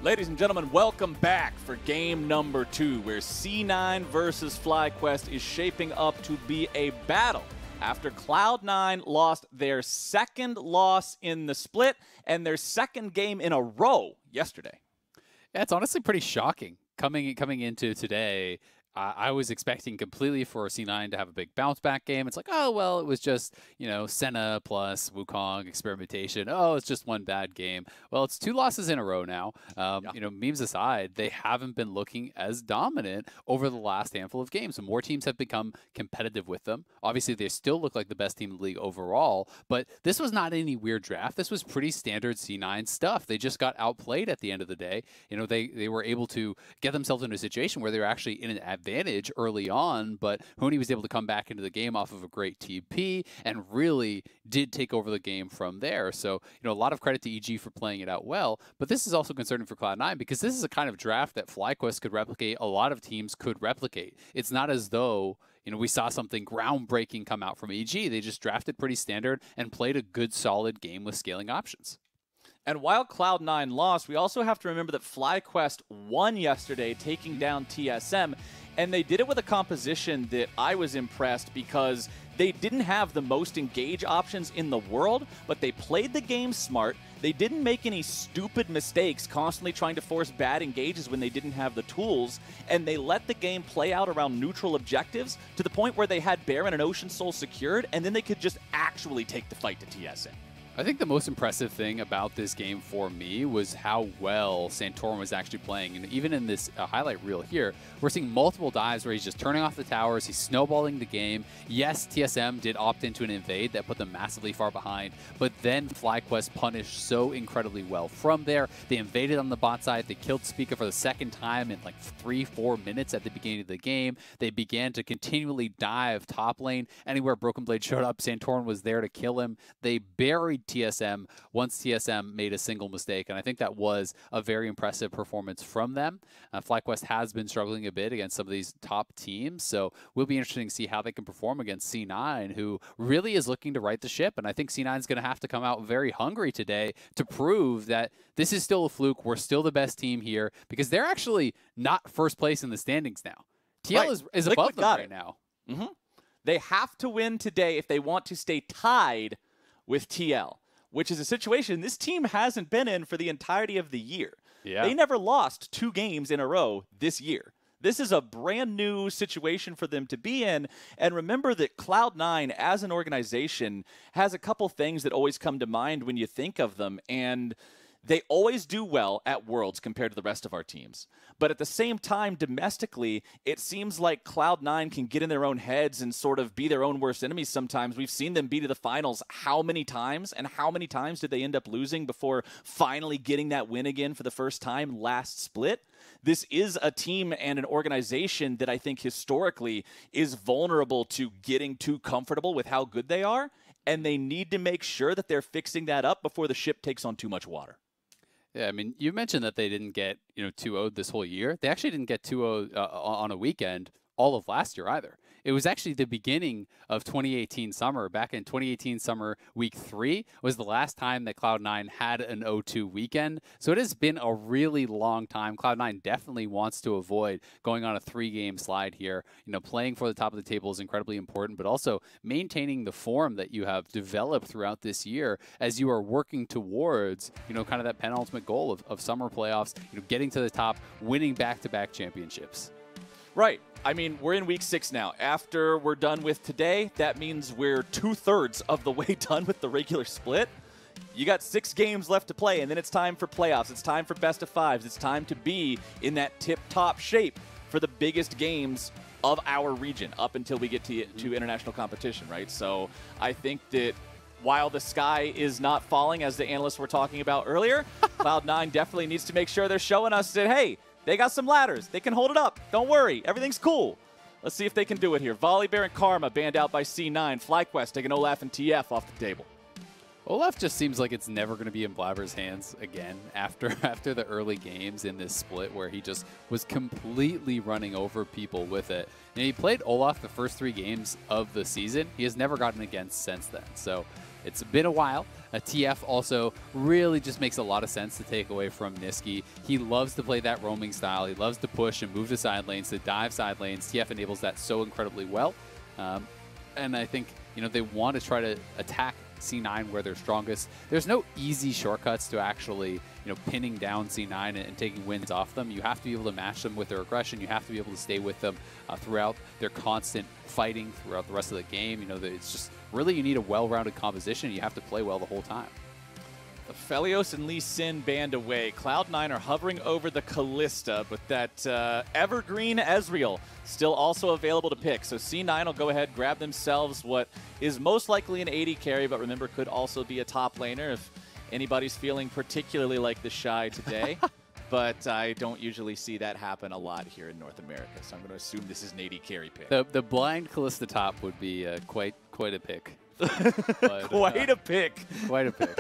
Ladies and gentlemen, welcome back for game number 2, where C9 versus FlyQuest is shaping up to be a battle after Cloud9 lost their second loss in the split and their second game in a row yesterday. Yeah, it's honestly pretty shocking coming into today. I was expecting completely for C9 to have a big bounce back game. It's like, oh, well, it was just, you know, Senna plus Wukong experimentation. Oh, it's just one bad game. Well, it's 2 losses in a row now. You know, memes aside, they haven't been looking as dominant over the last handful of games. More teams have become competitive with them. Obviously, they still look like the best team in the league overall, but this was not any weird draft. This was pretty standard C9 stuff. They just got outplayed at the end of the day. You know, they were able to get themselves into a situation where they were actually in an advantage early on, but Huni was able to come back into the game off of a great TP and really did take over the game from there. So, you know, a lot of credit to EG for playing it out well, but this is also concerning for Cloud9 because this is a kind of draft that FlyQuest could replicate, a lot of teams could replicate. It's not as though, you know, we saw something groundbreaking come out from EG. They just drafted pretty standard and played a good, solid game with scaling options. And while Cloud9 lost, we also have to remember that FlyQuest won yesterday, taking down TSM. And they did it with a composition that I was impressed because they didn't have the most engage options in the world, but they played the game smart. They didn't make any stupid mistakes, constantly trying to force bad engages when they didn't have the tools. And they let the game play out around neutral objectives to the point where they had Baron and Ocean Soul secured, and then they could just actually take the fight to TSM. I think the most impressive thing about this game for me was how well Santorin was actually playing. And even in this highlight reel here, we're seeing multiple dives where he's just turning off the towers, he's snowballing the game. Yes, TSM did opt into an invade that put them massively far behind, but then FlyQuest punished so incredibly well. From there, they invaded on the bot side, they killed Spica for the second time in like 3-4 minutes at the beginning of the game. They began to continually dive top lane. Anywhere Broken Blade showed up, Santorin was there to kill him. They buried TSM once TSM made a single mistake, and I think that was a very impressive performance from them. FlyQuest has been struggling a bit against some of these top teams, so we'll be interesting to see how they can perform against C9, who really is looking to right the ship, and I think C9 is going to have to come out very hungry today to prove that this is still a fluke, we're still the best team here, because they're actually not first place in the standings now. TL is above them right now. They have to win today if they want to stay tied with TL, which is a situation this team hasn't been in for the entirety of the year. They never lost 2 games in a row this year. This is a brand new situation for them to be in. And remember that Cloud9 as an organization has a couple things that always come to mind when you think of them. And they always do well at Worlds compared to the rest of our teams. But at the same time, domestically, it seems like Cloud9 can get in their own heads and sort of be their own worst enemies sometimes. We've seen them be to the finals how many times, and how many times did they end up losing before finally getting that win again for the first time last split? This is a team and an organization that I think historically is vulnerable to getting too comfortable with how good they are, and they need to make sure that they're fixing that up before the ship takes on too much water. Yeah, I mean, you mentioned that they didn't get, 2-0'd this whole year. They actually didn't get 2-0 on a weekend all of last year either. It was actually the beginning of 2018 summer. Back in 2018 summer, week 3 was the last time that Cloud9 had an 0-2 weekend. So it has been a really long time. Cloud9 definitely wants to avoid going on a 3-game slide here. Playing for the top of the table is incredibly important, but also maintaining the form that you have developed throughout this year as you are working towards, kind of that penultimate goal of summer playoffs, getting to the top, winning back-to-back championships. Right. I mean, we're in week 6 now. After we're done with today, that means we're 2/3 of the way done with the regular split. You got 6 games left to play, and then it's time for playoffs. It's time for best of 5s. It's time to be in that tip-top shape for the biggest games of our region up until we get to international competition, right? So I think that while the sky is not falling, as the analysts were talking about earlier, Cloud9 definitely needs to make sure they're showing us that, hey, they got some ladders. They can hold it up. Don't worry. Everything's cool. Let's see if they can do it here. Volibear and Karma banned out by C9. FlyQuest taking Olaf and TF off the table. Olaf just seems like it's never going to be in Blabber's hands again after the early games in this split where he just was completely running over people with it. And he played Olaf the first 3 games of the season. He has never gotten against since then. So It's been a while. TF also really just makes a lot of sense to take away from Nisqy. He loves to play that roaming style. He loves to push and move to side lanes, to dive side lanes. TF enables that so incredibly well. And I think, you know, they want to try to attack C9 where they're strongest. There's no easy shortcuts to actually, you know, pinning down C9 and taking wins off them. You have to be able to match them with their aggression. You have to be able to stay with them throughout their constant fighting throughout the rest of the game. You know, it's just really, you need a well-rounded composition. You have to play well the whole time. Aphelios and Lee Sin banned away. Cloud9 are hovering over the Kalista, but that evergreen Ezreal still also available to pick. So C9 will go ahead, grab themselves what is most likely an 80 carry, but remember, could also be a top laner if anybody's feeling particularly like the Shy today. But I don't usually see that happen a lot here in North America, so I'm going to assume this is an 80 carry pick. The blind Kalista top would be quite a pick. But, quite a pick. Quite a pick.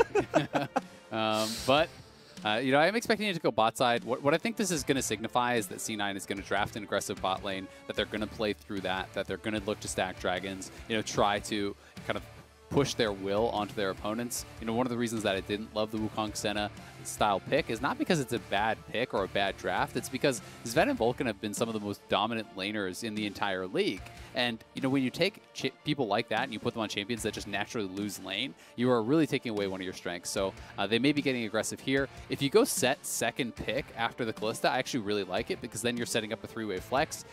You know, I'm expecting it to go bot side. What I think this is going to signify is that C9 is going to draft an aggressive bot lane, that they're going to play through that they're going to look to stack dragons, you know, try to kind of push their will onto their opponents. You know, one of the reasons that I didn't love the Wukong Senna style pick is not because it's a bad pick or a bad draft. It's because Zven and Vulcan have been some of the most dominant laners in the entire league. And, you know, when you take people like that and you put them on champions that just naturally lose lane, you are really taking away one of your strengths. So they may be getting aggressive here. If you go Sett second pick after the Kalista, I actually really like it because then you're setting up a three-way flex.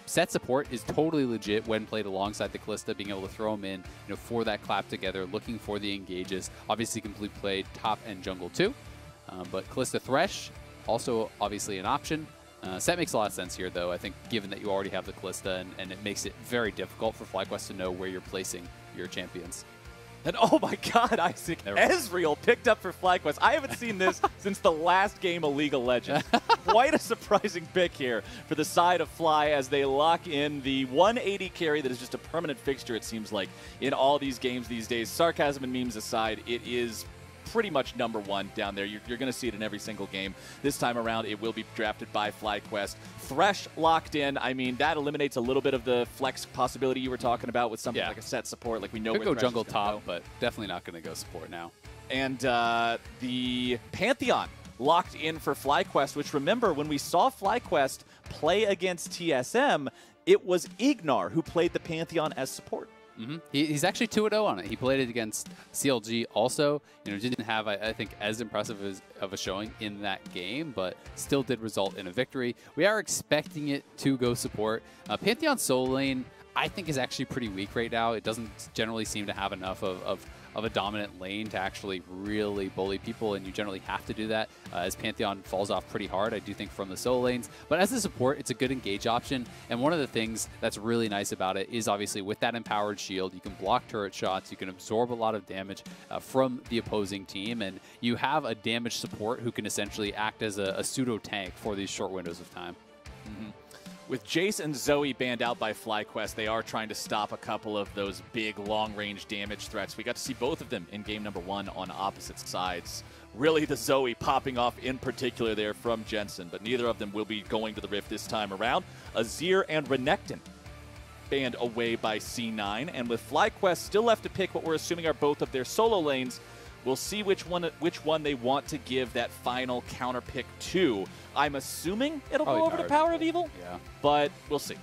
Sett support is totally legit when played alongside the Kalista, being able to throw them in, you know, for that clap together, looking for the engages. Obviously, can be played top and jungle too. But Kalista Thresh, also obviously an option. Sett makes a lot of sense here, though, I think, given that you already have the Kalista, and it makes it very difficult for FlyQuest to know where you're placing your champions. And oh my god, Isaac, Ezreal picked up for FlyQuest. I haven't seen this since the last game of League of Legends. Quite a surprising pick here for the side of Fly as they lock in the 180 carry that is just a permanent fixture, it seems like, in all these games these days. Sarcasm and memes aside, it is pretty much #1 down there. You're going to see it in every single game. This time around, it will be drafted by FlyQuest. Thresh locked in. I mean, that eliminates a little bit of the flex possibility you were talking about with something like a Sett support. Like we know could go jungle top, but definitely not going to go support now. And the Pantheon locked in for FlyQuest, which, remember, when we saw FlyQuest play against TSM, it was IgNar who played the Pantheon as support. Mm-hmm. He's actually 2-0 on it. He played it against CLG also. You know, didn't have, I think, as impressive of a showing in that game, but still did result in a victory. We are expecting it to go support. Pantheon Soul Lane, I think, is actually pretty weak right now. It doesn't generally seem to have enough of a dominant lane to actually really bully people, and you generally have to do that as Pantheon falls off pretty hard, I do think, from the solo lanes. But as a support, it's a good engage option, and one of the things that's really nice about it is obviously with that empowered shield, you can block turret shots, you can absorb a lot of damage from the opposing team, and you have a damage support who can essentially act as a pseudo-tank for these short windows of time. Mm-hmm. With Jace and Zoe banned out by FlyQuest, they are trying to stop a couple of those big long-range damage threats. We got to see both of them in game #1 on opposite sides. Really, the Zoe popping off in particular there from Jensen, but neither of them will be going to the Rift this time around. Azir and Renekton banned away by C9, and with FlyQuest still left to pick what we're assuming are both of their solo lanes, we'll see which one they want to give that final counter pick to. I'm assuming it'll go over to PowerOfEvil, but we'll see.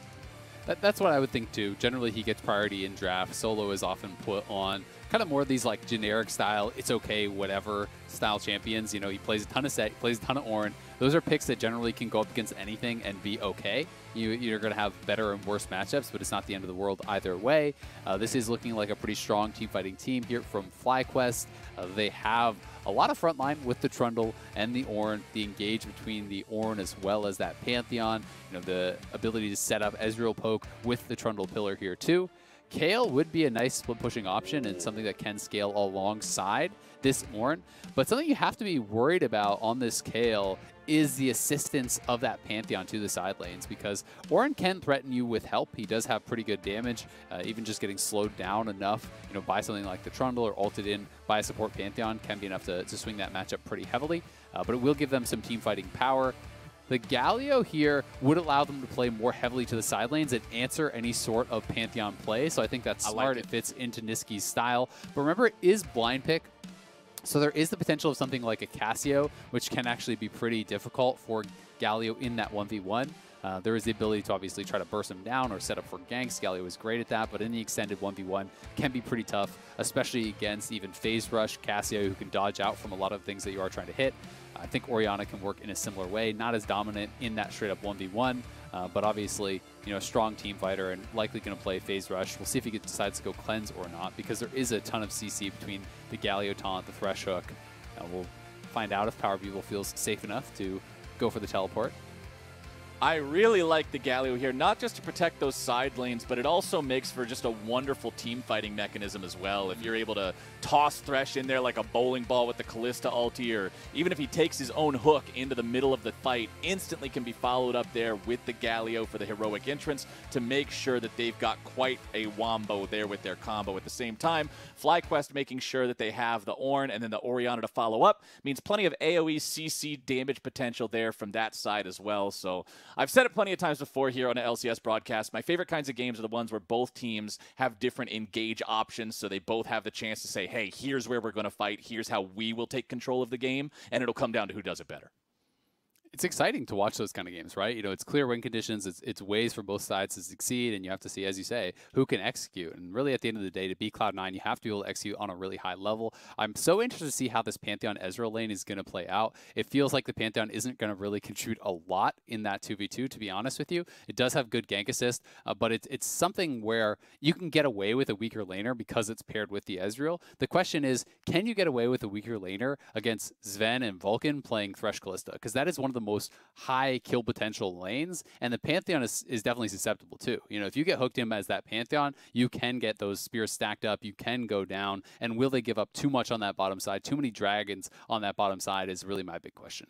That's what I would think too. Generally, he gets priority in draft. Solo is often put on kind of more of these like generic style, it's okay, whatever style champions. You know, he plays a ton of Sett, he plays a ton of Ornn. Those are picks that generally can go up against anything and be okay. You're going to have better and worse matchups, but it's not the end of the world either way. This is looking like a pretty strong team fighting team here from FlyQuest. They have a lot of frontline with the Trundle and the Ornn, the engage between the Ornn as well as that Pantheon, you know, the ability to set up Ezreal poke with the Trundle pillar here too. Kayle would be a nice split pushing option and something that can scale alongside this Ornn, but something you have to be worried about on this Kayle is the assistance of that Pantheon to the side lanes, because Ornn can threaten you with help. He does have pretty good damage, even just getting slowed down enough, you know, by something like the Trundle or ulted in by a support Pantheon can be enough to swing that matchup pretty heavily, but it will give them some team fighting power. The Galio here would allow them to play more heavily to the side lanes and answer any sort of Pantheon play. So I think that's smart. It fits into Nisqy's style. But remember, it is blind pick. So there is the potential of something like a Cassio, which can actually be pretty difficult for Galio in that 1v1. There is the ability to obviously try to burst him down or set up for ganks. Galio is great at that, but in the extended 1v1 can be pretty tough, especially against even phase rush Cassio, who can dodge out from a lot of things that you are trying to hit. I think Orianna can work in a similar way, not as dominant in that straight up 1v1, but obviously, you know, a strong team fighter and likely going to play phase rush. We'll see if he decides to go cleanse or not, because there is a ton of CC between the Galio taunt, the Thresh hook. We'll find out if PowerOfEvil feels safe enough to go for the teleport. I really like the Galio here, not just to protect those side lanes, but it also makes for just a wonderful team fighting mechanism as well. If you're able to toss Thresh in there like a bowling ball with the Kalista ulti, or even if he takes his own hook into the middle of the fight, instantly can be followed up there with the Galio for the heroic entrance to make sure that they've got quite a wombo there with their combo. At the same time, FlyQuest making sure that they have the Ornn and then the Orianna to follow up means plenty of AoE CC damage potential there from that side as well. So I've said it plenty of times before here on an LCS broadcast. My favorite kinds of games are the ones where both teams have different engage options, so they both have the chance to say, hey, here's where we're going to fight, here's how we will take control of the game, and it'll come down to who does it better. It's exciting to watch those kind of games, right? You know, it's clear win conditions, it's ways for both sides to succeed, and you have to see, as you say, who can execute. And really, at the end of the day, to beat Cloud9, you have to be able to execute on a really high level. I'm so interested to see how this Pantheon Ezreal lane is going to play out. It feels like the Pantheon isn't going to really contribute a lot in that 2v2, to be honest with you. It does have good gank assist, but it's something where you can get away with a weaker laner because it's paired with the Ezreal. The question is, can you get away with a weaker laner against Zven and Vulcan playing Thresh Kalista? Because that is one of the most high kill potential lanes, and the Pantheon is definitely susceptible too. You know, if you get hooked in as that Pantheon, you can get those spears stacked up, you can go down, and will they give up too much on that bottom side? Too many dragons on that bottom side is really my big question.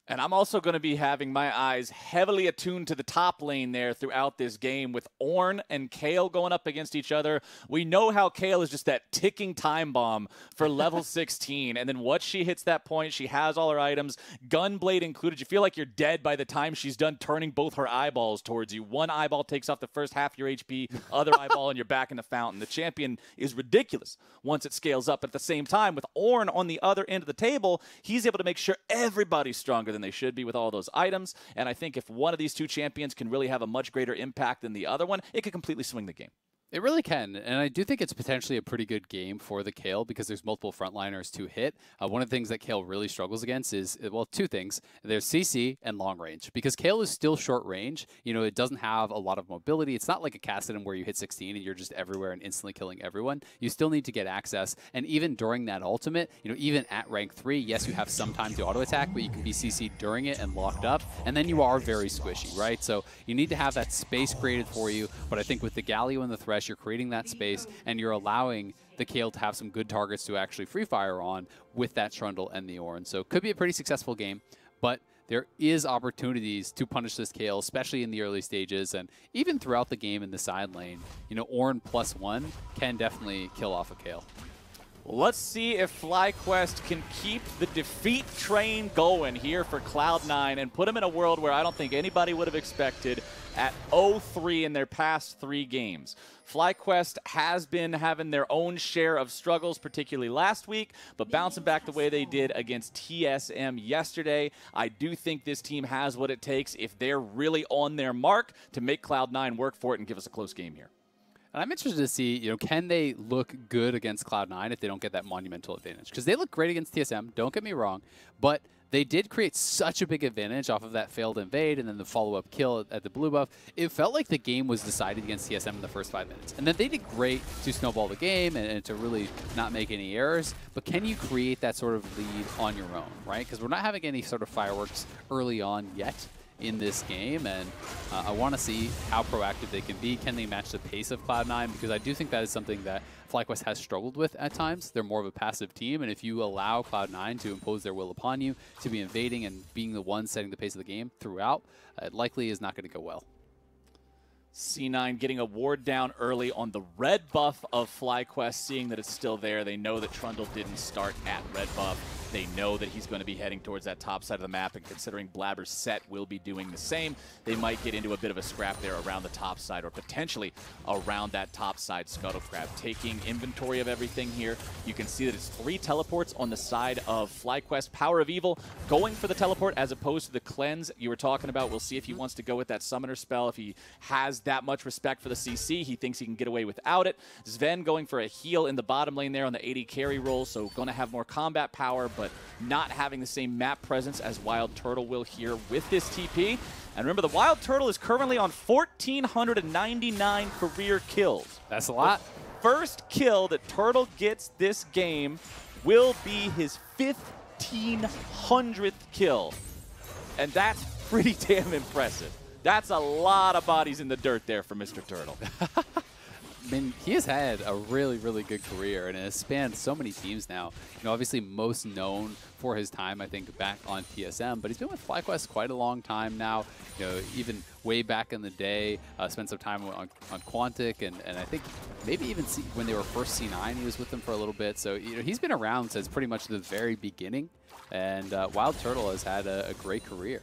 And I'm also going to be having my eyes heavily attuned to the top lane there throughout this game with Ornn and Kayle going up against each other. We know how Kayle is just that ticking time bomb for level 16. And then once she hits that point, she has all her items, Gunblade included. You feel like you're dead by the time she's done turning both her eyeballs towards you. One eyeball takes off the first half your HP, other eyeball, and you're back in the fountain. The champion is ridiculous once it scales up. But at the same time, with Ornn on the other end of the table, he's able to make sure everybody's stronger than they should be with all those items. And I think if one of these two champions can really have a much greater impact than the other one, it could completely swing the game. It really can, and I do think it's potentially a pretty good game for the Kayle because there's multiple frontliners to hit. One of the things that Kayle really struggles against is, well, two things. There's CC and long range, because Kayle is still short range. You know, it doesn't have a lot of mobility. It's not like a Kassadin where you hit 16 and you're just everywhere and instantly killing everyone. You still need to get access, and even during that ultimate, you know, even at rank 3, yes, you have some time to auto-attack, but you can be CC'd during it and locked up, and then you are very squishy, right? So you need to have that space created for you, but I think with the Galio and the Thresh, you're creating that space, and you're allowing the Kayle to have some good targets to actually free fire on with that Trundle and the Ornn. So it could be a pretty successful game, but there is opportunities to punish this Kayle, especially in the early stages, and even throughout the game in the side lane. You know, Ornn +1 can definitely kill off a Kayle. Let's see if FlyQuest can keep the defeat train going here for Cloud9 and put them in a world where I don't think anybody would have expected at 0-3 in their past 3 games. FlyQuest has been having their own share of struggles, particularly last week, but bouncing back the way they did against TSM yesterday. I do think this team has what it takes if they're really on their mark to make Cloud9 work for it and give us a close game here. And I'm interested to see, you know, can they look good against Cloud9 if they don't get that monumental advantage? Because they look great against TSM, don't get me wrong, but they did create such a big advantage off of that failed invade and then the follow-up kill at the blue buff. It felt like the game was decided against TSM in the first 5 minutes. And then they did great to snowball the game and to really not make any errors. But can you create that sort of lead on your own, right? Because we're not having any sort of fireworks early on yet in this game, and I want to see how proactive they can be. Can they match the pace of Cloud9? Because I do think that is something that FlyQuest has struggled with at times. They're more of a passive team, and if you allow Cloud9 to impose their will upon you, to be invading and being the one setting the pace of the game throughout, it likely is not going to go well. C9 getting a ward down early on the red buff of FlyQuest, seeing that it's still there. They know that Trundle didn't start at red buff. They know that he's going to be heading towards that top side of the map, and considering Blabber's Sett will be doing the same, they might get into a bit of a scrap there around the top side, or potentially around that top side Scuttle Crab. Taking inventory of everything here, you can see that it's 3 teleports on the side of FlyQuest. PowerOfEvil going for the teleport as opposed to the cleanse you were talking about. We'll see if he wants to go with that summoner spell, if he has that much respect for the CC. He thinks he can get away without it. Zven going for a heal in the bottom lane there on the AD carry role, so going to have more combat power, but not having the same map presence as WildTurtle will here with this TP. And remember, the WildTurtle is currently on 1,499 career kills. That's a lot. The first kill that Turtle gets this game will be his 1,500th kill. And that's pretty damn impressive. That's a lot of bodies in the dirt there for Mr. Turtle. I mean, he has had a really, really good career, and it has spanned so many teams now. You know, obviously most known for his time, I think, back on TSM, but he's been with FlyQuest quite a long time now. You know, even way back in the day, spent some time on Quantic, and I think maybe even when they were first C9, he was with them for a little bit. So, you know, he's been around since pretty much the very beginning, and WildTurtle has had a great career.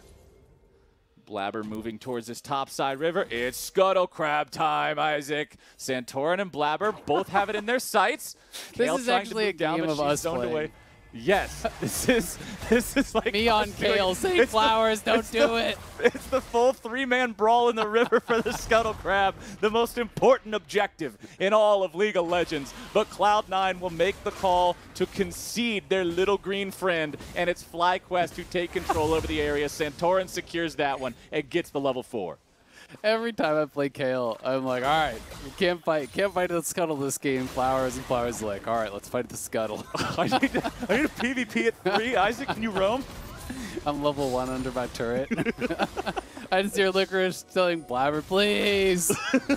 Blabber moving towards this topside river. It's Scuttle Crab time, Isaac. Santorin and Blabber both have it in their sights. This is actually a game of us playing. Yes, this is like me on Kayle saying flowers, don't do it. It's the full 3-man brawl in the river for the Scuttle Crab, the most important objective in all of League of Legends. But Cloud9 will make the call to concede their little green friend, and it's FlyQuest who take control over the area. Santorin secures that one and gets the level 4. Every time I play Kayle, I'm like, all right, we can't fight the Scuttle this game. Flowers, and Flowers like, all right, let's fight the Scuttle. I need a PvP at 3. Isaac, can you roam? I'm level 1 under my turret. I just hear Licorice telling Blabber, please,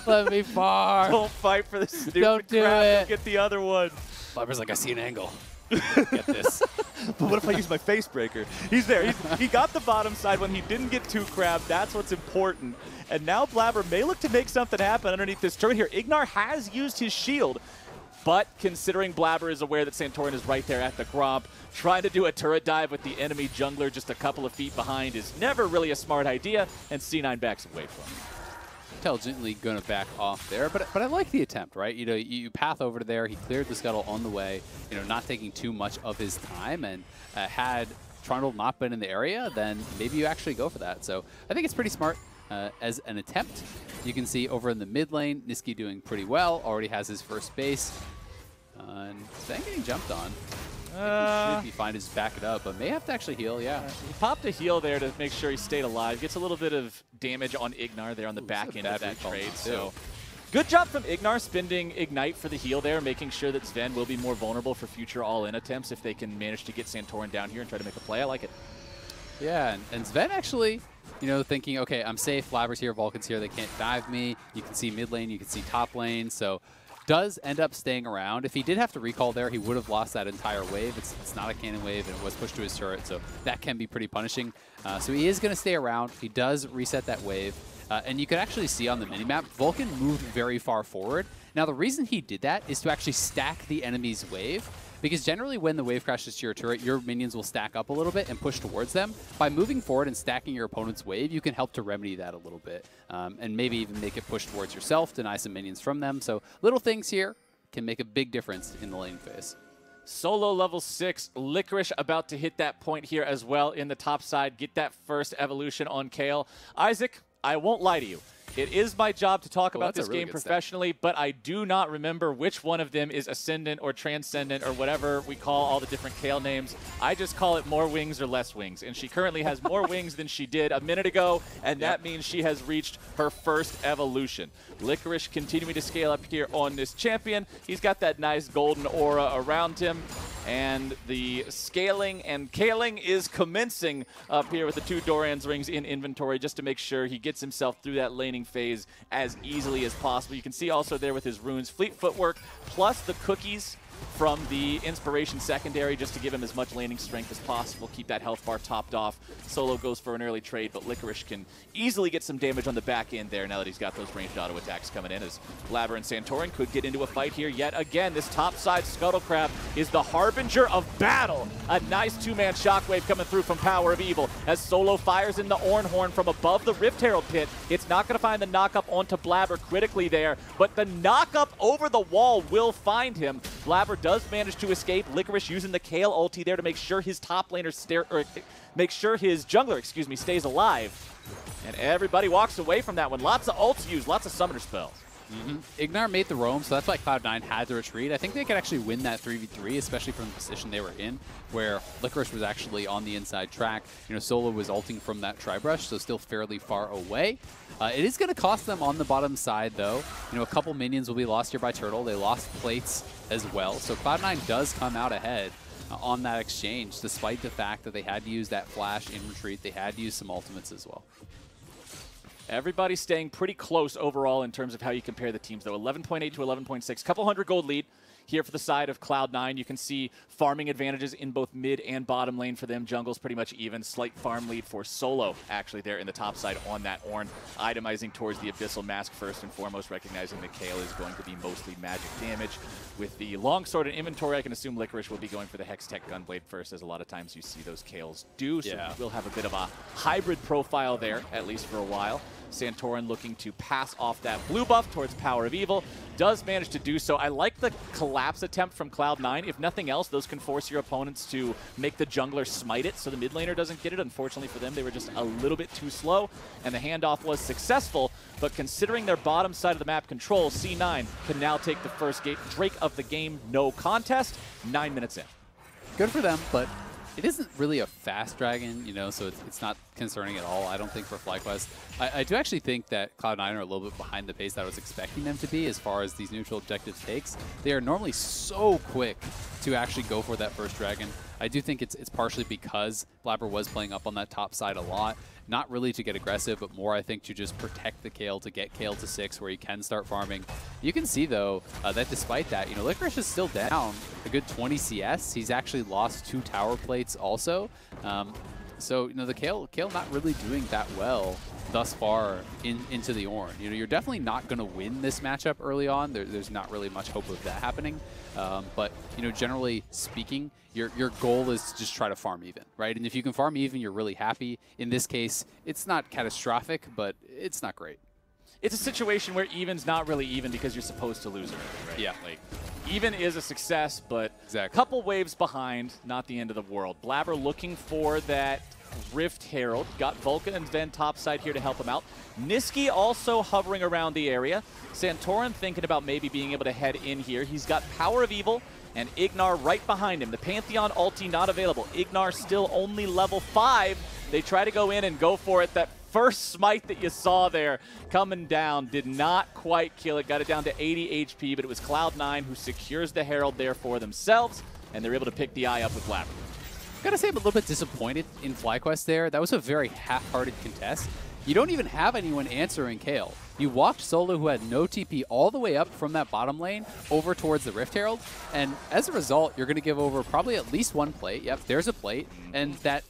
let me farm. Don't fight for the stupid Don't do crap. it. Don't get the other one. Blabber's like, I see an angle. Get this. But what if I use my face breaker? He's there. He got the bottom side when he didn't get 2 crab. That's what's important. And now Blabber may look to make something happen underneath this turret here. IgNar has used his shield, but considering Blabber is aware that Santorin is right there at the Gromp, trying to do a turret dive with the enemy jungler just a couple of feet behind is never really a smart idea, and C9 backs away from him. Intelligently going to back off there, but I like the attempt, right? You know, you path over to there. He cleared the Scuttle on the way, you know, not taking too much of his time, and had Trundle not been in the area, then maybe you actually go for that. So I think it's pretty smart as an attempt. You can see over in the mid lane, Nisqy doing pretty well, already has his first base, and Zven getting jumped on. Should be fine to just back it up, but may have to actually heal, yeah. He popped a heal there to make sure he stayed alive. Gets a little bit of damage on IgNar there on the back end of that trade. So good job from IgNar spending Ignite for the heal there, making sure that Zven will be more vulnerable for future all-in attempts if they can manage to get Santorin down here and try to make a play. I like it. Yeah, and Zven actually, you know, thinking, okay, I'm safe, Blabber's here, Vulcan's here, they can't dive me. You can see mid lane, you can see top lane, so does end up staying around. If he did have to recall there, he would have lost that entire wave. It's not a cannon wave, and it was pushed to his turret, so that can be pretty punishing. So he is going to stay around. He does reset that wave. And you can actually see on the minimap, Vulcan moved very far forward. Now, the reason he did that is to actually stack the enemy's wave, because generally when the wave crashes to your turret, your minions will stack up a little bit and push towards them. By moving forward and stacking your opponent's wave, you can help to remedy that a little bit, and maybe even make it push towards yourself, deny some minions from them. So little things here can make a big difference in the lane phase. Solo level 6, Licorice about to hit that point here as well in the top side, get that first evolution on Kayle. Isaac, I won't lie to you. It is my job to talk about this game professionally, but I do not remember which one of them is Ascendant or Transcendent or whatever we call all the different Kayle names. I just call it more wings or less wings, and she currently has more wings than she did a minute ago, and that means she has reached her first evolution. Licorice continuing to scale up here on this champion. He's got that nice golden aura around him, and the scaling and Kayling is commencing up here with the 2 Doran's rings in inventory just to make sure he gets himself through that laning phase as easily as possible. You can see also there with his runes, fleet footwork plus the cookies from the Inspiration secondary just to give him as much laning strength as possible, keep that health bar topped off. Solo goes for an early trade, but Licorice can easily get some damage on the back end there now that he's got those ranged auto attacks coming in, as Blabber and Santorin could get into a fight here yet again. This topside Scuttle Crab is the harbinger of battle. A nice two-man shockwave coming through from PowerOfEvil as Solo fires in the Ornn Horn from above the Rift Herald pit. It's not going to find the knock-up onto Blabber critically there, but the knock-up over the wall will find him. Blabber does manage to escape. Licorice using the Kayle ulti there to make sure his top laner make sure his jungler, excuse me, stays alive. And everybody walks away from that one. Lots of ults used, lots of summoner spells. IgNar made the roam, so that's why Cloud9 had to retreat. I think they could actually win that 3v3, especially from the position they were in, where Licorice was actually on the inside track. You know, Solo was ulting from that Tri-Brush, so still fairly far away. It is going to cost them on the bottom side, though. You know, a couple minions will be lost here by Turtle. They lost plates as well, so Cloud9 does come out ahead on that exchange, despite the fact that they had to use that flash in retreat. They had to use some ultimates as well. Everybody's staying pretty close overall in terms of how you compare the teams, though. 11.8 to 11.6. Couple hundred gold lead here for the side of Cloud9. You can see farming advantages in both mid and bottom lane for them. Jungle's pretty much even. Slight farm lead for Solo, actually, there in the top side on that Ornn. Itemizing towards the Abyssal Mask first and foremost, recognizing that Kayle is going to be mostly magic damage. With the longsword and inventory, I can assume Licorice will be going for the Hextech Gunblade first, as a lot of times you see those Kayles do. So we'll have a bit of a hybrid profile there, at least for a while. Santorin looking to pass off that blue buff towards PowerOfEvil. Does manage to do so. I like the collapse attempt from Cloud9. If nothing else, those can force your opponents to make the jungler smite it so the mid laner doesn't get it. Unfortunately for them, they were just a little bit too slow, and the handoff was successful. But considering their bottom side of the map control, C9 can now take the first Drake of the game, no contest, 9 minutes in. Good for them, but it isn't really a fast dragon, you know, so it's not concerning at all, I don't think, for FlyQuest. I do actually think that Cloud9 are a little bit behind the pace that I was expecting them to be as far as these neutral objectives takes. They are normally so quick to actually go for that first dragon. I do think it's partially because Blabber was playing up on that top side a lot. Not really to get aggressive, but more, I think, to just protect the Kayle, to get Kayle to 6 where he can start farming. You can see, though, that despite that, you know, Licorice is still down a good 20 CS. He's actually lost 2 tower plates also. So, you know, the Kayle not really doing that well thus far into the Ornn. You know, you're definitely not going to win this matchup early on. There's not really much hope of that happening. But, you know, generally speaking, your goal is to just try to farm even, right? And if you can farm even, you're really happy. In this case, it's not catastrophic, but it's not great. It's a situation where even's not really even because you're supposed to lose already, right? Yeah. Like, even is a success, but a couple waves behind, not the end of the world. Blabber looking for that Rift Herald. Got Vulcan and Zven topside here to help him out. Nisqy also hovering around the area. Santorin thinking about maybe being able to head in here. He's got PowerOfEvil and IgNar right behind him. The Pantheon ulti not available. IgNar still only level 5. They try to go in and go for it. That first smite that you saw there coming down did not quite kill it. Got it down to 80 HP, but it was Cloud9 who secures the Herald there for themselves, and they're able to pick the eye up with Blabber. Gotta say, I'm a little bit disappointed in FlyQuest there. That was a very half-hearted contest. You don't even have anyone answering Kayle. You walked Solo, who had no TP, all the way up from that bottom lane over towards the Rift Herald, and as a result, you're going to give over probably at least 1 plate. Yep, there's a plate, and that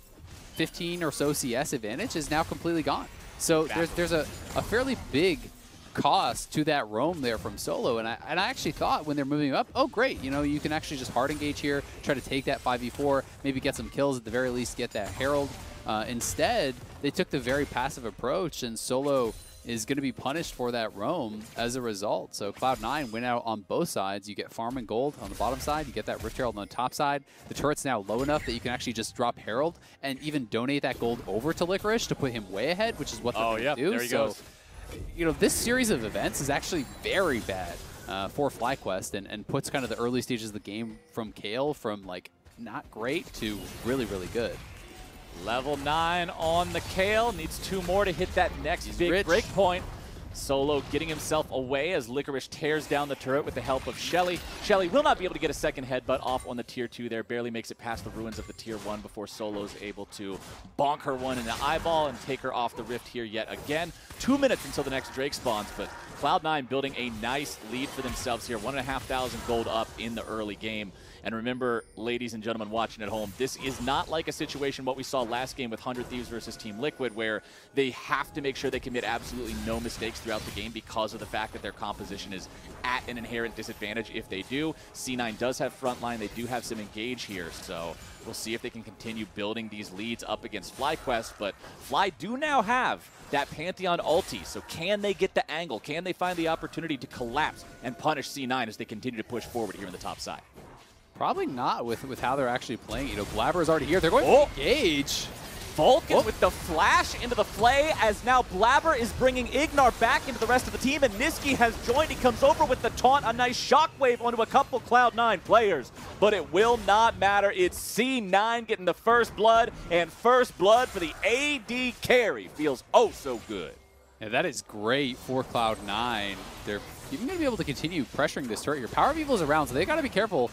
15 or so CS advantage is now completely gone. So there's a fairly big cost to that roam there from Solo, and I actually thought when they're moving up, oh great, you know, you can actually just hard engage here, try to take that 5v4, maybe get some kills, at the very least get that Herald. Instead, they took the very passive approach, and Solo is going to be punished for that roam as a result. So Cloud9 went out on both sides. You get farm and gold on the bottom side. You get that Rift Herald on the top side. The turret's now low enough that you can actually just drop Herald and even donate that gold over to Licorice to put him way ahead, which is what they're going to do. There he goes. You know, this series of events is actually very bad for FlyQuest and puts kind of the early stages of the game from Kayle from, like, not great to really, really good. Level 9 on the Kayle. Needs 2 more to hit that next big break point. Solo getting himself away as Licorice tears down the turret with the help of Shelly. Shelly will not be able to get a second headbutt off on the tier 2 there. Barely makes it past the ruins of the tier 1 before Solo's able to bonk her one in the eyeball and take her off the rift here yet again. 2 minutes until the next Drake spawns, but Cloud9 building a nice lead for themselves here, 1,500 gold up in the early game. And remember, ladies and gentlemen watching at home, this is not like a situation what we saw last game with 100 Thieves versus Team Liquid, where they have to make sure they commit absolutely no mistakes throughout the game because of the fact that their composition is at an inherent disadvantage if they do. C9 does have frontline. They do have some engage here, so we'll see if they can continue building these leads up against FlyQuest. But Fly do now have that Pantheon ulti, so can they get the angle? Can they find the opportunity to collapse and punish C9 as they continue to push forward here in the top side? Probably not with how they're actually playing. You know, Blabber is already here. They're going to engage. Vulcan with the flash into the flay, as now Blabber is bringing IgNar back into the rest of the team, and Nisqy has joined. He comes over with the taunt, a nice shockwave onto a couple Cloud9 players, but it will not matter. It's C9 getting the first blood, and first blood for the AD carry. Feels oh so good. Yeah, that is great for Cloud9. They're even going to be able to continue pressuring this turret here. PowerOfEvil's around, so they got to be careful.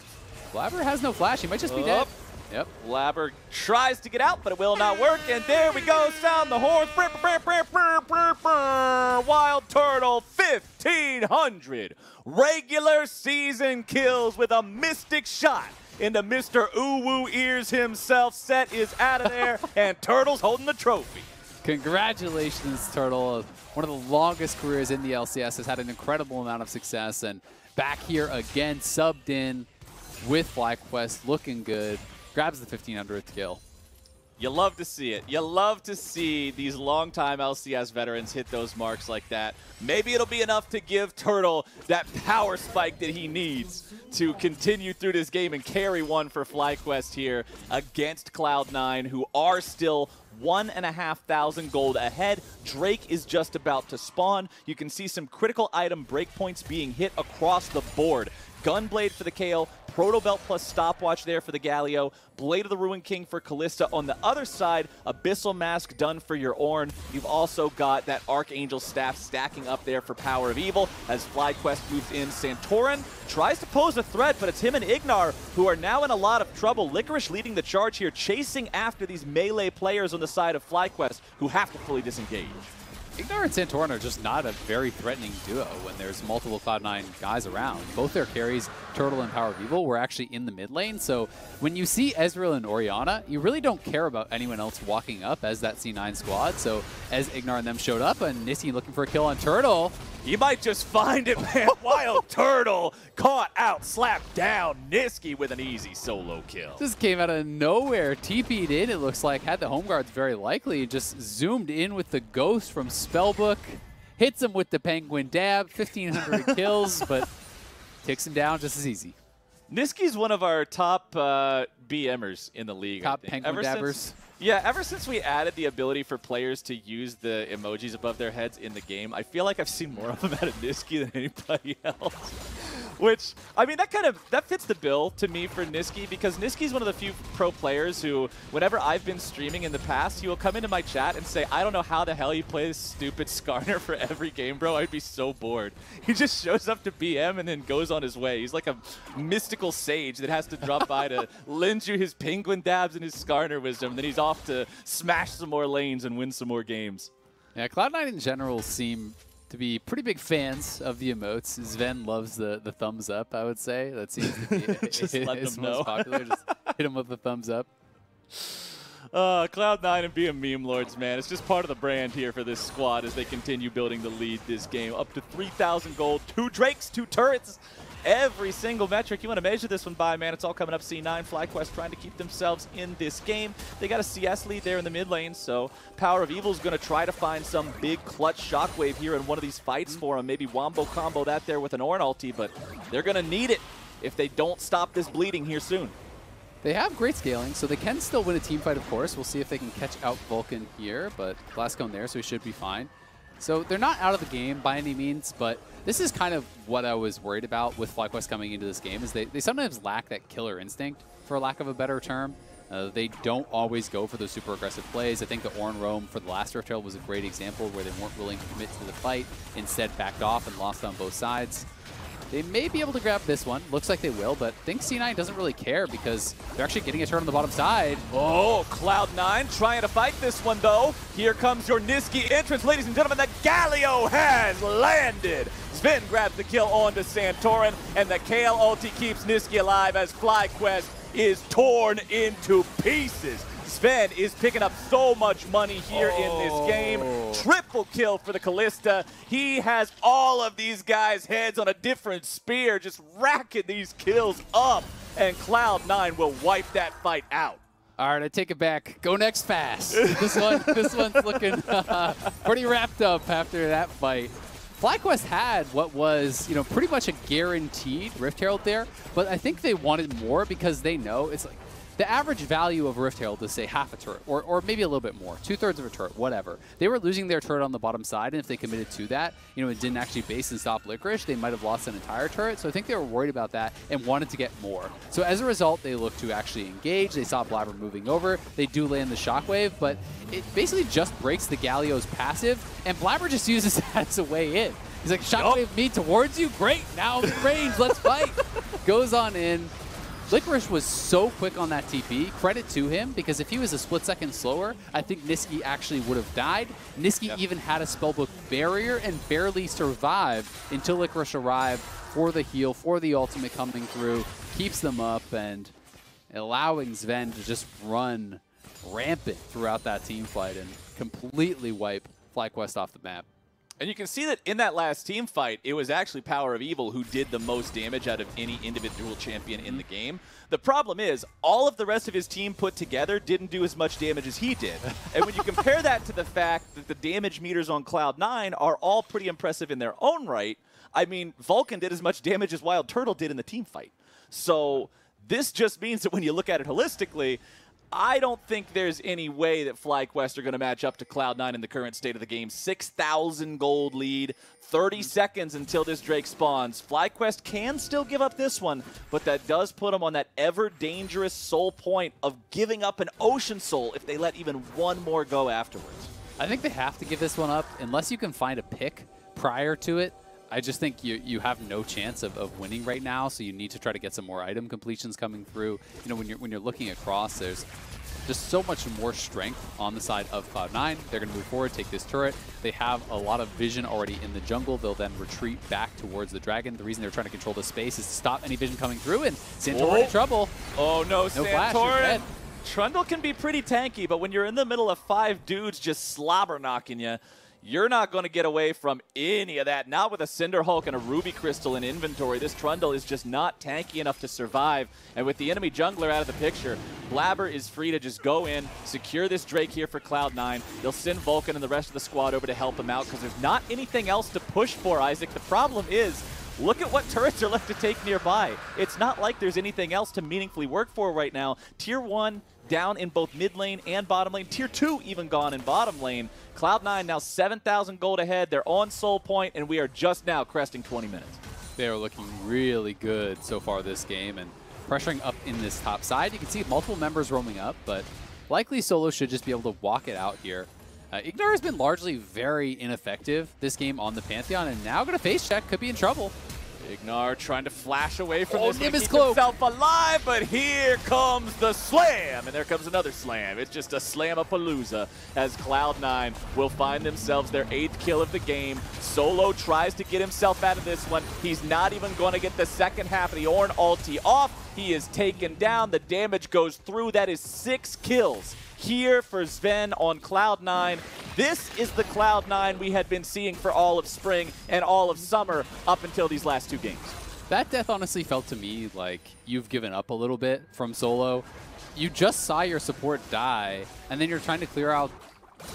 Blabber has no flash. He might just be dead. Yep. Blabber tries to get out, but it will not work. And there we go. Sound the horn. WildTurtle 1,500 regular season kills with a mystic shot into Mr. Uwu Ears himself. Sett is out of there, and Turtle's holding the trophy. Congratulations, Turtle. One of the longest careers in the LCS, has had an incredible amount of success, and back here again, subbed in with FlyQuest, looking good. Grabs the 1,500th kill. You love to see it. You love to see these longtime LCS veterans hit those marks like that. Maybe it'll be enough to give Turtle that power spike that he needs to continue through this game and carry one for FlyQuest here against Cloud9, who are still 1,500 gold ahead. Drake is just about to spawn. You can see some critical item breakpoints being hit across the board. Gunblade for the Kayle, Proto Belt plus Stopwatch there for the Galio, Blade of the Ruin King for Kalista. On the other side, Abyssal Mask done for your Ornn. You've also got that Archangel Staff stacking up there for PowerOfEvil as FlyQuest moves in. Santorin tries to pose a threat, but it's him and IgNar who are now in a lot of trouble. Licorice leading the charge here, chasing after these melee players on the side of FlyQuest who have to fully disengage. IgNar and Santorin are just not a very threatening duo when there's multiple Cloud9 guys around. Both their carries, Turtle and PowerOfEvil, were actually in the mid lane. So when you see Ezreal and Orianna, you really don't care about anyone else walking up as that C9 squad. So as IgNar and them showed up, and Nisqy looking for a kill on Turtle. You might just find it, man. WildTurtle caught out, slapped down. Nisqy with an easy solo kill. This came out of nowhere. TP'd in, it looks like. Had the home guards very likely. Just zoomed in with the ghost from Spellbook. Hits him with the penguin dab. 1,500 kills, but takes him down just as easy. Nisqy's one of our top BMers in the league. Top penguin dabbers. Yeah, ever since we added the ability for players to use the emojis above their heads in the game, I feel like I've seen more of them out of Nisqy than anybody else. Which, I mean, that fits the bill to me for Nisqy, because Nisqy's one of the few pro players who, whenever I've been streaming in the past, he will come into my chat and say, I don't know how the hell you play this stupid Skarner for every game, bro. I'd be so bored. He just shows up to BM and then goes on his way. He's like a mystical sage that has to drop by to lend you his penguin dabs and his Skarner wisdom, and then he's off to smash some more lanes and win some more games. Yeah, Cloud9 in general seem to be pretty big fans of the emotes. Zven loves the thumbs up, I would say. That seems to be just let his them most know. popular. Just hit him with the thumbs up. Cloud9 and being meme lords, man. It's just part of the brand here for this squad as they continue building the lead this game. Up to 3,000 gold, 2 Drakes, 2 turrets. Every single metric you want to measure this one by, man, it's all coming up. C9, FlyQuest trying to keep themselves in this game. They got a CS lead there in the mid lane, so PowerOfEvil's going to try to find some big clutch shockwave here in one of these fights for them. Maybe wombo combo that there with an Ornn ulti, but they're going to need it if they don't stop this bleeding here soon. They have great scaling, so they can still win a team fight, of course. We'll see if they can catch out Vulcan here, but Glasgow there, so he should be fine. So they're not out of the game by any means, but this is kind of what I was worried about with FlyQuest coming into this game, is they sometimes lack that killer instinct, for lack of a better term. They don't always go for those super aggressive plays. I think the Ornn roam for the last Rift Trail was a great example where they weren't willing to commit to the fight, instead backed off and lost on both sides. They may be able to grab this one. Looks like they will, but I think C9 doesn't really care because they're actually getting a turn on the bottom side. Oh, Cloud9 trying to fight this one, though. Here comes your Nisqy entrance. Ladies and gentlemen, the Galio has landed. Zven grabs the kill onto Santorin, and the Kayle ulti keeps Nisqy alive as FlyQuest is torn into pieces. Zven is picking up so much money here in this game. Triple kill for the Kalista. He has all of these guys' heads on a different spear, just racking these kills up. And Cloud9 will wipe that fight out. All right, I take it back. Go next fast. This one's looking pretty wrapped up after that fight. FlyQuest had what was, pretty much a guaranteed Rift Herald there, but I think they wanted more because they know it's like the average value of Rift Herald is, say, half a turret, or maybe a little bit more, 2/3 of a turret, whatever. They were losing their turret on the bottom side, and if they committed to that, it didn't actually base and stop Licorice, they might have lost an entire turret. So I think they were worried about that and wanted to get more. So as a result, they looked to actually engage. They saw Blabber moving over. They do land the Shockwave, but it basically just breaks the Galio's passive, and Blabber just uses that as a way in. He's like, Shockwave me towards you? Great, now I'm in range, let's fight. Goes on in. Licorice was so quick on that TP. Credit to him, because if he was a split second slower, I think Nisqy actually would have died. Nisqy even had a spellbook barrier and barely survived until Licorice arrived for the heal, for the ultimate coming through, keeps them up, and allowing Zven to just run rampant throughout that team fight and completely wipe FlyQuest off the map. And you can see that in that last team fight, it was actually PowerOfEvil who did the most damage out of any individual champion in the game. The problem is, all of the rest of his team put together didn't do as much damage as he did. And when you compare that to the fact that the damage meters on Cloud9 are all pretty impressive in their own right, I mean, Vulcan did as much damage as WildTurtle did in the team fight. So this just means that when you look at it holistically, I don't think there's any way that FlyQuest are going to match up to Cloud9 in the current state of the game. 6,000 gold lead, 30 seconds until this Drake spawns. FlyQuest can still give up this one, but that does put them on that ever-dangerous soul point of giving up an Ocean Soul if they let even one more go afterwards. I think they have to give this one up unless you can find a pick prior to it. I just think you have no chance of winning right now, so you need to try to get some more item completions coming through. When you're looking across, there's just so much more strength on the side of Cloud9. They're going to move forward, take this turret. They have a lot of vision already in the jungle. They'll then retreat back towards the dragon. The reason they're trying to control the space is to stop any vision coming through, and Santorin in trouble. Oh no, Santorin! Trundle can be pretty tanky, but when you're in the middle of 5 dudes just slobber knocking you, you're not going to get away from any of that. Not with a Cinderhulk and a Ruby Crystal in inventory. This Trundle is just not tanky enough to survive. And with the enemy jungler out of the picture, Blabber is free to just go in, secure this Drake here for Cloud9. They'll send Vulcan and the rest of the squad over to help him out because there's not anything else to push for, Isaac. The problem is, look at what turrets are left to take nearby. It's not like there's anything else to meaningfully work for right now. Tier 1 down in both mid lane and bottom lane. Tier 2 even gone in bottom lane. Cloud9 now 7,000 gold ahead. They're on soul point, and we are just now cresting 20 minutes. They are looking really good so far this game, and pressuring up in this top side. You can see multiple members roaming up, but likely Solo should just be able to walk it out here. IgNar has been largely very ineffective this game on the Pantheon, and now going to face check, could be in trouble. IgNar trying to flash away from this to keep cloak. himself alive, but here comes the slam, and there comes another slam. It's just a slam-a-palooza as Cloud9 will find themselves their 8th kill of the game. Solo tries to get himself out of this one. He's not even going to get the second half of the Ornn ulti off. He is taken down. The damage goes through. That is 6 kills here for Zven on Cloud9. This is the Cloud9 we had been seeing for all of spring and all of summer up until these last 2 games. That death honestly felt to me like you've given up a little bit from Solo. You just saw your support die, and then you're trying to clear out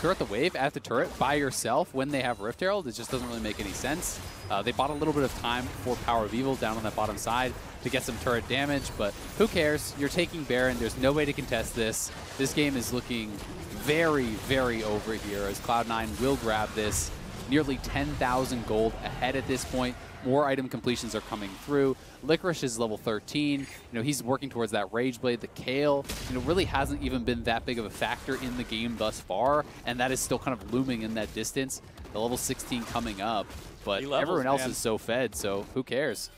the wave at the turret by yourself when they have Rift Herald. It just doesn't really make any sense. They bought a little bit of time for PowerOfEvil down on that bottom side to get some turret damage, but who cares? You're taking Baron. There's no way to contest this. This game is looking very, very over here as Cloud9 will grab this. nearly 10,000 gold ahead at this point. More item completions are coming through. Licorice is level 13. You know, he's working towards that Rage Blade. The Kayle, you know, really hasn't even been that big of a factor in the game thus far, and that is still kind of looming in that distance. The level 16 coming up, but everyone else is so fed, so who cares?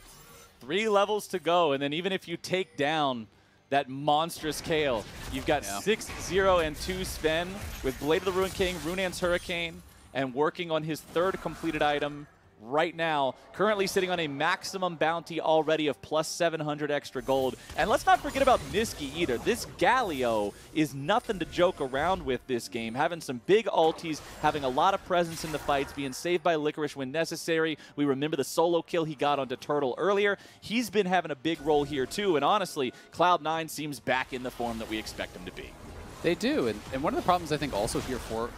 3 levels to go, and then even if you take down that monstrous Kayle, you've got 6-0 and 2 Zven with Blade of the Ruined King, Runaan's Hurricane, and working on his 3rd completed item right now, currently sitting on a maximum bounty already of plus 700 extra gold. And let's not forget about Nisqy either. This Galio is nothing to joke around with this game, having some big ultis, having a lot of presence in the fights, being saved by Licorice when necessary. We remember the solo kill he got onto Turtle earlier. He's been having a big role here too, and honestly, Cloud9 seems back in the form that we expect him to be. They do, and one of the problems I think also here for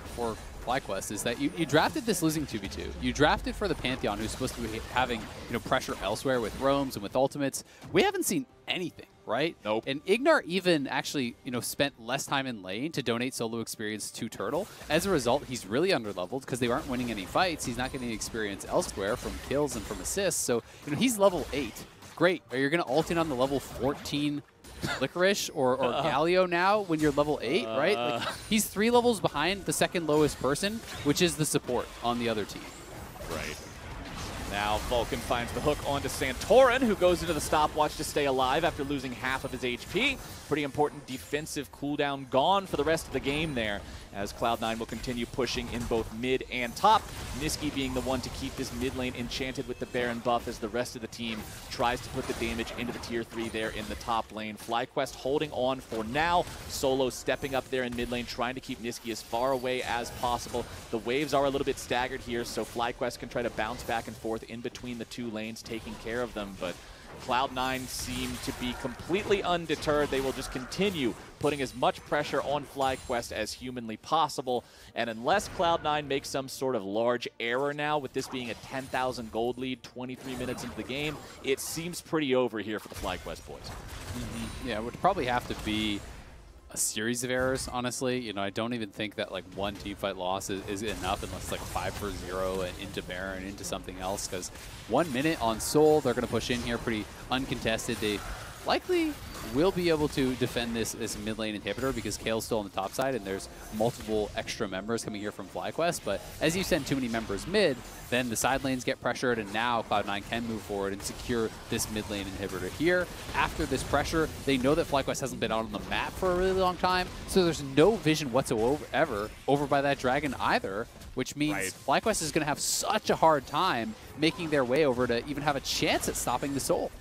FlyQuest is that you drafted this losing 2v2. You drafted for the Pantheon, who's supposed to be having, you know, pressure elsewhere with roams and with ultimates. We haven't seen anything, right? Nope. And IgNar even actually, you know, spent less time in lane to donate solo experience to Turtle. As a result, he's really underleveled because they aren't winning any fights. He's not getting experience elsewhere from kills and from assists. So, you know, he's level 8. Great. Are you going to ult in on the level 14 Licorice or Galio now when you're level 8, right? Like, he's 3 levels behind the second lowest person, which is the support on the other team. Right. Now Vulcan finds the hook onto Santorin, who goes into the stopwatch to stay alive after losing half of his HP. Pretty important defensive cooldown gone for the rest of the game there, as Cloud9 will continue pushing in both mid and top. Nisqy being the one to keep this mid lane enchanted with the Baron buff as the rest of the team tries to put the damage into the tier 3 there in the top lane. FlyQuest holding on for now. Solo stepping up there in mid lane, trying to keep Nisqy as far away as possible. The waves are a little bit staggered here, so FlyQuest can try to bounce back and forth in between the 2 lanes, taking care of them, but Cloud9 seem to be completely undeterred. They will just continue putting as much pressure on FlyQuest as humanly possible. And unless Cloud9 makes some sort of large error now, with this being a 10,000 gold lead 23 minutes into the game, it seems pretty over here for the FlyQuest boys. Yeah, it would probably have to be a series of errors, honestly. You know, I don't even think that like one teamfight loss is enough unless it's like 5-0 and into Baron, into something else, because 1 minute on Seoul, they're going to push in here pretty uncontested. They likely will be able to defend this mid lane inhibitor because Kayle's still on the top side and there's multiple extra members coming here from FlyQuest. But as you send too many members mid, then the side lanes get pressured, and now Cloud9 can move forward and secure this mid lane inhibitor here. After this pressure, they know that FlyQuest hasn't been out on the map for a really long time, so there's no vision whatsoever over by that dragon either, which means FlyQuest is going to have such a hard time making their way over to even have a chance at stopping the Soul.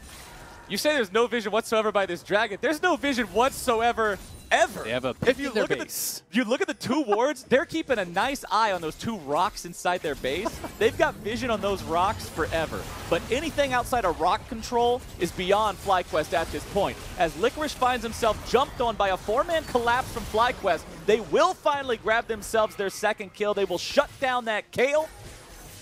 You say there's no vision whatsoever by this dragon. There's no vision whatsoever ever. They have a if you look at the 2 wards, they're keeping a nice eye on those 2 rocks inside their base. They've got vision on those rocks forever. But anything outside of rock control is beyond FlyQuest at this point. As Licorice finds himself jumped on by a 4-man collapse from FlyQuest, they will finally grab themselves their 2nd kill. They will shut down that Kayle,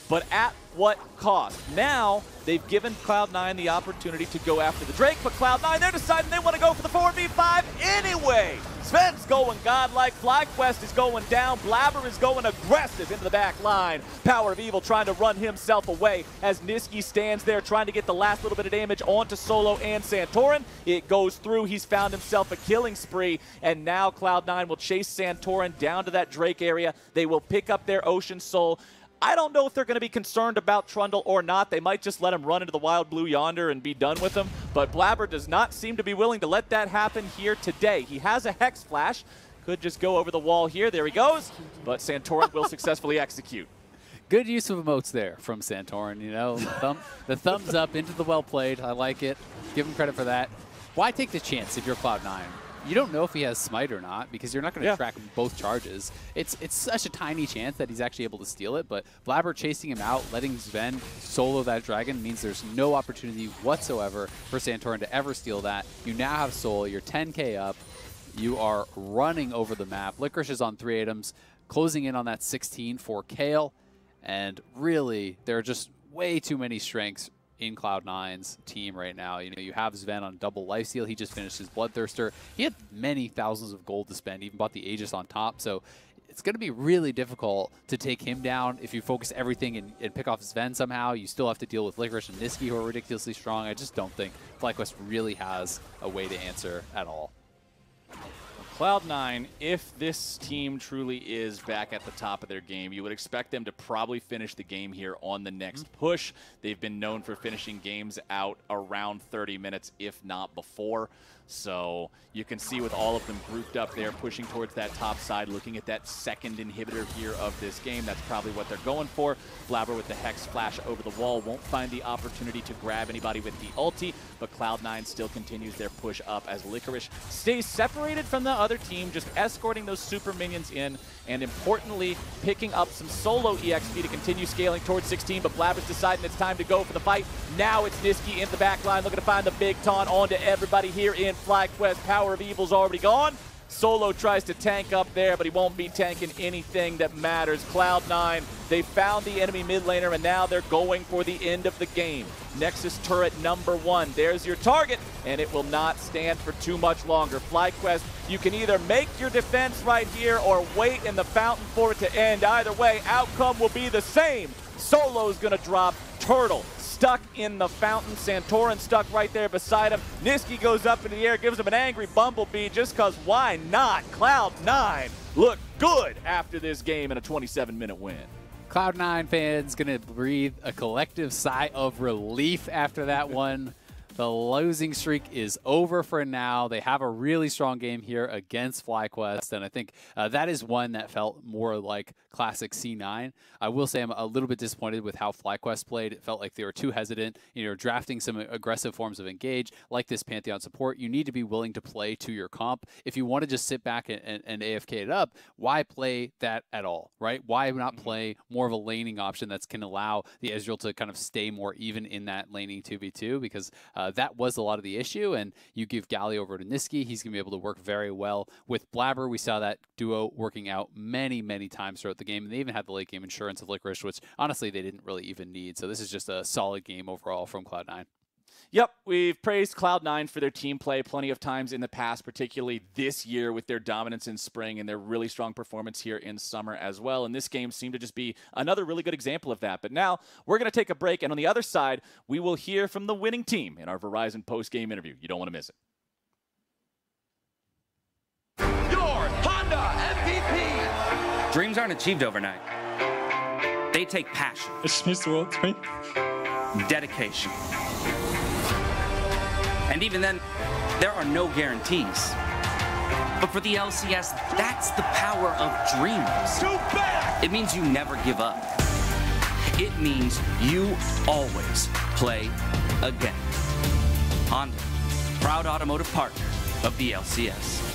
but at what cost? Now, they've given Cloud9 the opportunity to go after the Drake, but Cloud9, they're deciding they want to go for the 4v5 anyway. Zven's going godlike, FlyQuest is going down, Blabber is going aggressive into the back line. PowerOfEvil trying to run himself away as Nisqy stands there trying to get the last little bit of damage onto Solo and Santorin. It goes through, he's found himself a killing spree, and now Cloud9 will chase Santorin down to that Drake area. They will pick up their Ocean Soul. I don't know if they're going to be concerned about Trundle or not. They might just let him run into the wild blue yonder and be done with him. But Blabber does not seem to be willing to let that happen here today. He has a Hex Flash. Could just go over the wall here. There he goes. But Santorin will successfully execute. Good use of emotes there from Santorin, you know. The thumbs up into the well played. I like it. Give him credit for that. Why take the chance if you're Cloud9? You don't know if he has smite or not because you're not going to track both charges. It's such a tiny chance that he's actually able to steal it, but Blabber chasing him out, letting Zven solo that dragon means there's no opportunity whatsoever for Santorin to ever steal that. You now have Soul, you're 10k up, you are running over the map. Licorice is on 3 items, closing in on that 16 for Kayle, and really, there are just way too many strengths in Cloud9's team right now. You know, you have Zven on double lifesteal. He just finished his Bloodthirster. He had many thousands of gold to spend, even bought the Aegis on top. So it's going to be really difficult to take him down if you focus everything and pick off Zven somehow. You still have to deal with Licorice and Nisqy, who are ridiculously strong. I just don't think FlyQuest really has a way to answer at all. Cloud9, if this team truly is back at the top of their game, you would expect them to probably finish the game here on the next push. They've been known for finishing games out around 30 minutes, if not before. So you can see with all of them grouped up there, pushing towards that top side, looking at that second inhibitor here of this game. That's probably what they're going for. Blabber with the Hex flash over the wall won't find the opportunity to grab anybody with the ulti, but Cloud9 still continues their push up as Licorice stays separated from the other team, just escorting those super minions in, and importantly, picking up some solo EXP to continue scaling towards 16, but Blabber's deciding it's time to go for the fight. Now it's Nisqy in the back line, looking to find the big taunt onto everybody here in FlyQuest. PowerOfEvil's already gone. Solo tries to tank up there, but he won't be tanking anything that matters. Cloud9, they found the enemy mid laner, and now they're going for the end of the game. Nexus turret number 1. There's your target, and it will not stand for too much longer. FlyQuest, you can either make your defense right here or wait in the fountain for it to end. Either way, outcome will be the same. Solo's going to drop. Turtle stuck in the fountain. Santorin stuck right there beside him. Nisqy goes up in the air, gives him an angry bumblebee just because why not? Cloud9 look good after this game in a 27-minute win. Cloud9 fans going to breathe a collective sigh of relief after that one. The losing streak is over for now. They have a really strong game here against FlyQuest, and I think that is one that felt more like classic C9. I will say I'm a little bit disappointed with how FlyQuest played. It felt like they were too hesitant. You know, drafting some aggressive forms of engage, like this Pantheon support. You need to be willing to play to your comp. If you want to just sit back and AFK it up, why play that at all, right? Why not play more of a laning option that can allow the Ezreal to kind of stay more even in that laning 2v2, because that was a lot of the issue, and you give Galio over to Nisqy, he's going to be able to work very well with Blabber. We saw that duo working out many, many times throughout the game, and they even had the late game insurance of Licorice, which honestly they didn't really even need. So this is just a solid game overall from Cloud9. Yep, we've praised Cloud9 for their team play plenty of times in the past, particularly this year with their dominance in spring and their really strong performance here in summer as well. And this game seemed to just be another really good example of that. But now we're going to take a break, and on the other side, we will hear from the winning team in our Verizon post-game interview. You don't want to miss it. Your Honda MVP! Dreams aren't achieved overnight. They take passion. I just missed the world, right? Dedication. And even then, there are no guarantees. But for the LCS, that's the power of dreams. Too bad! It means you never give up. It means you always play again. Honda, proud automotive partner of the LCS.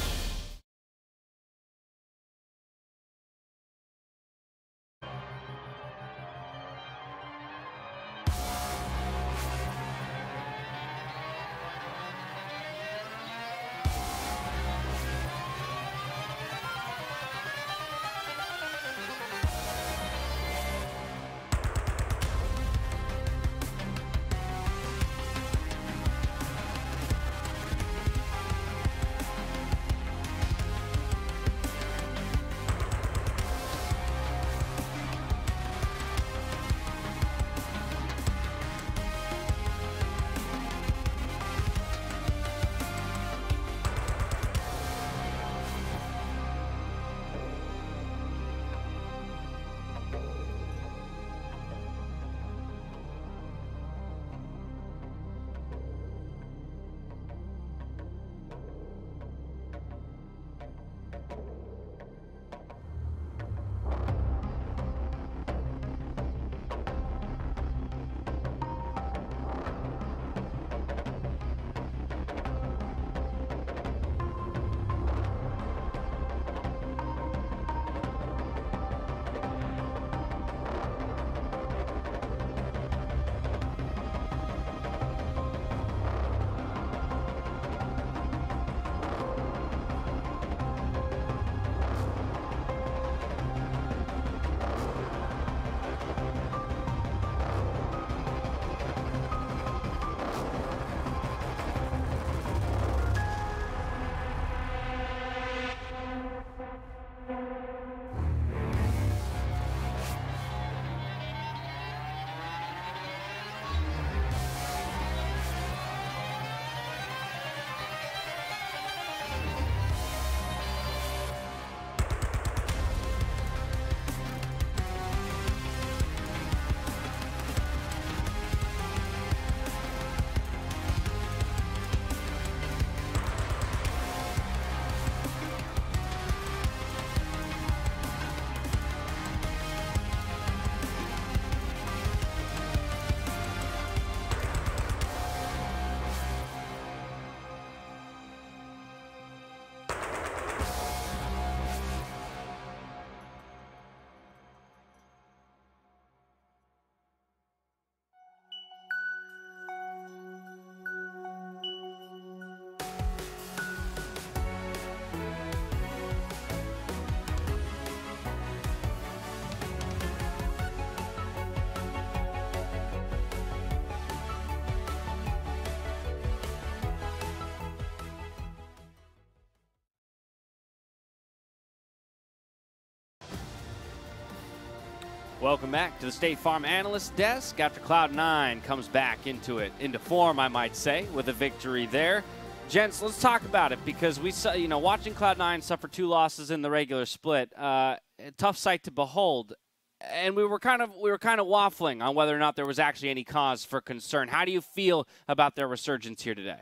Welcome back to the State Farm Analyst Desk after Cloud9 comes back into form, I might say, with a victory there. Gents, let's talk about it because we saw, watching Cloud9 suffer 2 losses in the regular split, a tough sight to behold. And we were kind of waffling on whether or not there was actually any cause for concern. How do you feel about their resurgence here today?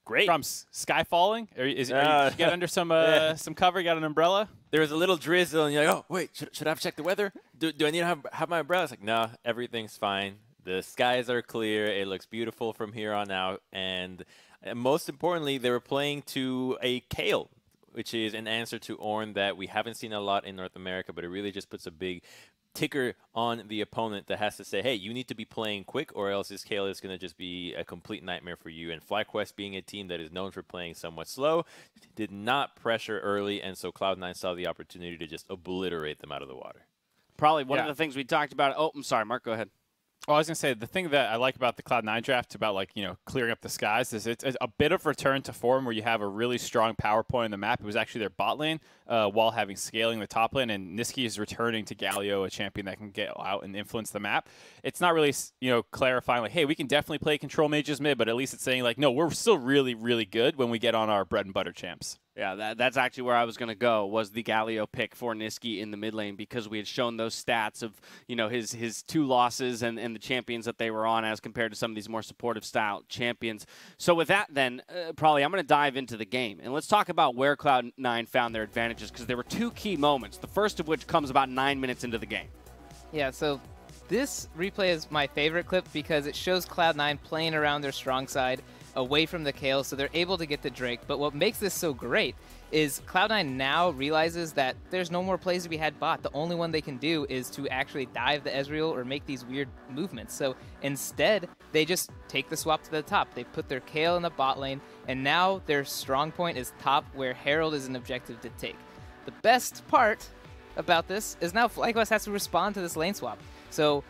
Great. From sky falling? Did you get under some cover? You got an umbrella? There was a little drizzle, and you're like, oh, wait, should I have checked the weather? Do I need to have my umbrella? It's like, no, everything's fine. The skies are clear. It looks beautiful from here on out. And most importantly, they were playing to a Kayle, which is an answer to Ornn that we haven't seen a lot in North America, but it really just puts a big ticker on the opponent that has to say, hey, you need to be playing quick or else this Kayle is going to just be a complete nightmare for you. And FlyQuest, being a team that is known for playing somewhat slow, did not pressure early, and so Cloud9 saw the opportunity to just obliterate them out of the water. Probably one of the things we talked about. Oh, I'm sorry, Mark, go ahead. Oh, I was going to say, the thing that I like about the Cloud9 draft, about clearing up the skies, is it's a bit of return to form where you have a really strong power point in the map. It was actually their bot lane while having scaling the top lane, and Nisqy is returning to Galio, a champion that can get out and influence the map. It's not really, clarifying like, hey, we can definitely play control mages mid, but at least it's saying like, no, we're still really, really good when we get on our bread and butter champs. Yeah, that's actually where I was going to go, was the Galio pick for Nisqy in the mid lane, because we had shown those stats of, his 2 losses and the champions that they were on as compared to some of these more supportive style champions. So with that then, probably I'm going to dive into the game. And let's talk about where Cloud9 found their advantages, because there were 2 key moments, the first of which comes about 9 minutes into the game. Yeah, so this replay is my favorite clip because it shows Cloud9 playing around their strong side, away from the Kayle, so they're able to get the Drake. But what makes this so great is Cloud9 now realizes that there's no more plays to be had bot. The only one they can do is to actually dive the Ezreal or make these weird movements. So instead, they just take the swap to the top. They put their Kayle in the bot lane, and now their strong point is top, where Herald is an objective to take. The best part about this is now FlyQuest has to respond to this lane swap. So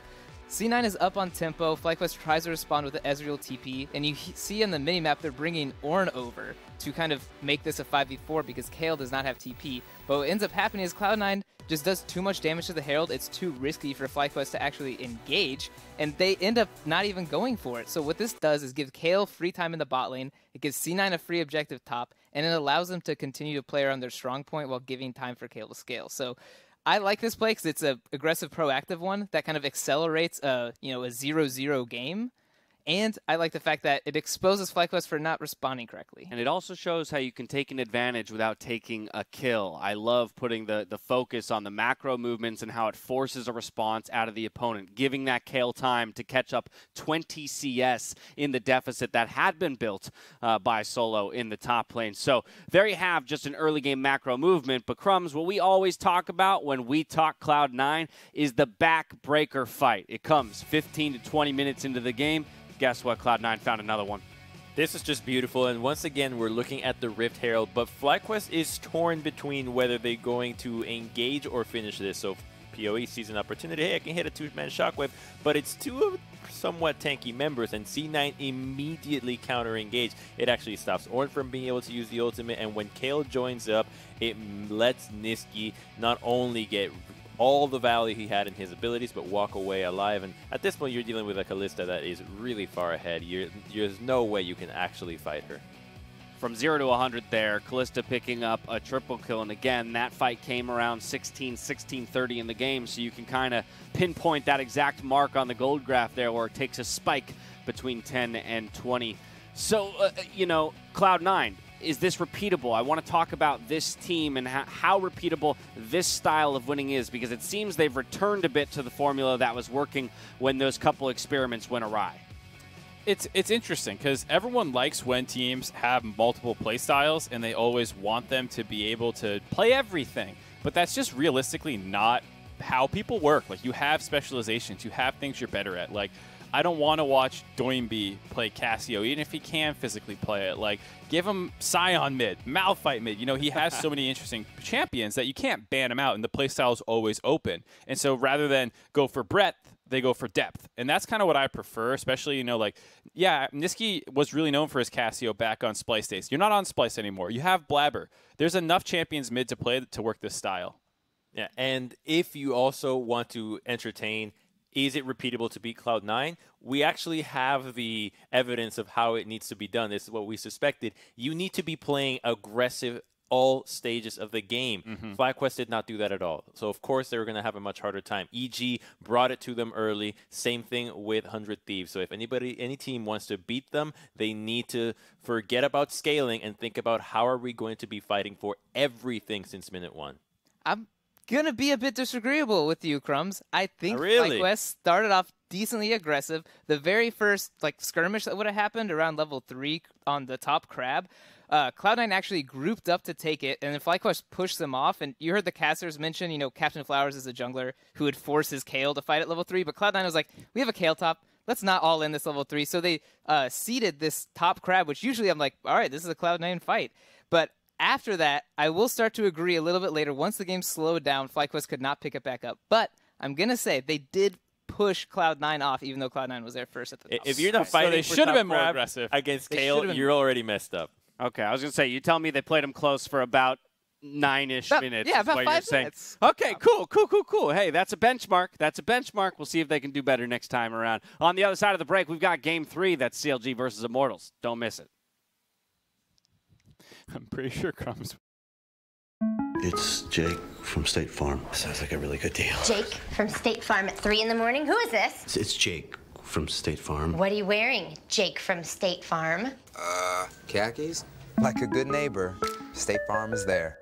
C9 is up on tempo. FlyQuest tries to respond with the Ezreal TP, and you see on the minimap they're bringing Ornn over to kind of make this a 5v4 because Kayle does not have TP. But what ends up happening is Cloud9 just does too much damage to the Herald. It's too risky for FlyQuest to actually engage, and they end up not even going for it. So what this does is give Kayle free time in the bot lane, it gives C9 a free objective top, and it allows them to continue to play around their strong point while giving time for Kayle to scale. So I like this play because it's an aggressive, proactive one that kind of accelerates a 0-0 game. And I like the fact that it exposes FlyQuest for not responding correctly. And it also shows how you can take an advantage without taking a kill. I love putting the focus on the macro movements and how it forces a response out of the opponent, giving that Kayle time to catch up 20 CS in the deficit that had been built by Solo in the top lane. So there you have just an early game macro movement. But Crumbs, what we always talk about when we talk Cloud9 is the backbreaker fight. It comes 15 to 20 minutes into the game. Guess what? Cloud9 found another one. This is just beautiful, and once again, we're looking at the Rift Herald, but FlyQuest is torn between whether they're going to engage or finish this. So PoE sees an opportunity. Hey, I can hit a 2-man shockwave, but it's 2 of somewhat tanky members, and C9 immediately counter-engage. It actually stops Ornn from being able to use the ultimate, and when Kayle joins up, it lets Nisqy not only get all the value he had in his abilities, but walk away alive. And at this point, you're dealing with a Kalista that is really far ahead. There's no way you can actually fight her. From 0 to 100 there, Kalista picking up a triple kill. And again, that fight came around 16:30 in the game, so you can kind of pinpoint that exact mark on the gold graph there where it takes a spike between 10 and 20. So, Cloud9, is this repeatable? I want to talk about this team and how repeatable this style of winning is, because it seems they've returned a bit to the formula that was working when those couple experiments went awry. It's interesting because everyone likes when teams have multiple play styles and they always want them to be able to play everything. But that's just realistically not how people work. Like, you have specializations, you have things you're better at. Like, I don't want to watch Doinby play Cassio, even if he can physically play it. Like, give him Scion mid, Malphite mid. He has so many interesting champions that you can't ban him out, and the playstyle is always open. And so rather than go for breadth, they go for depth. And that's kind of what I prefer, especially, Nisqy was really known for his Cassio back on Splice days. You're not on Splice anymore. You have Blabber. There's enough champions mid to play to work this style. Yeah, and if you also want to entertain, is it repeatable to beat Cloud9? We actually have the evidence of how it needs to be done. This is what we suspected. You need to be playing aggressive all stages of the game. FlyQuest did not do that at all. So, of course, they were going to have a much harder time. EG brought it to them early. Same thing with 100 Thieves. So if any team wants to beat them, they need to forget about scaling and think about how are we going to be fighting for everything since minute 1. I'm going to be a bit disagreeable with you, Crumbs. I think Really? FlyQuest started off decently aggressive. The very first skirmish that would have happened around level 3 on the top crab, Cloud9 actually grouped up to take it, and then FlyQuest pushed them off. And you heard the casters mention, you know, Captain Flowers is a jungler who would force his Kayle to fight at level 3, but Cloud9 was like, we have a Kayle top. Let's not all in this level 3. So they seeded this top crab, which usually I'm like, all right, this is a Cloud9 fight. But after that, I will start to agree a little bit later. Once the game slowed down, FlyQuest could not pick it back up. But I'm going to say they did push Cloud9 off, even though Cloud9 was there first at the top. If you're not fighting they for should have top been more grab aggressive against Kayle, you're already messed up. Okay, I was going to say, you tell me they played him close for about 9-ish minutes. Yeah, is about what 5 you're saying. minutes. Okay, cool. Hey, that's a benchmark. We'll see if they can do better next time around. On the other side of the break, we've got Game 3. That's CLG versus Immortals. Don't miss it. I'm pretty sure Crumbs. It's Jake from State Farm. Sounds like a really good deal. Jake from State Farm at 3 in the morning. Who is this? It's Jake from State Farm. What are you wearing, Jake from State Farm? Khakis? Like a good neighbor, State Farm is there.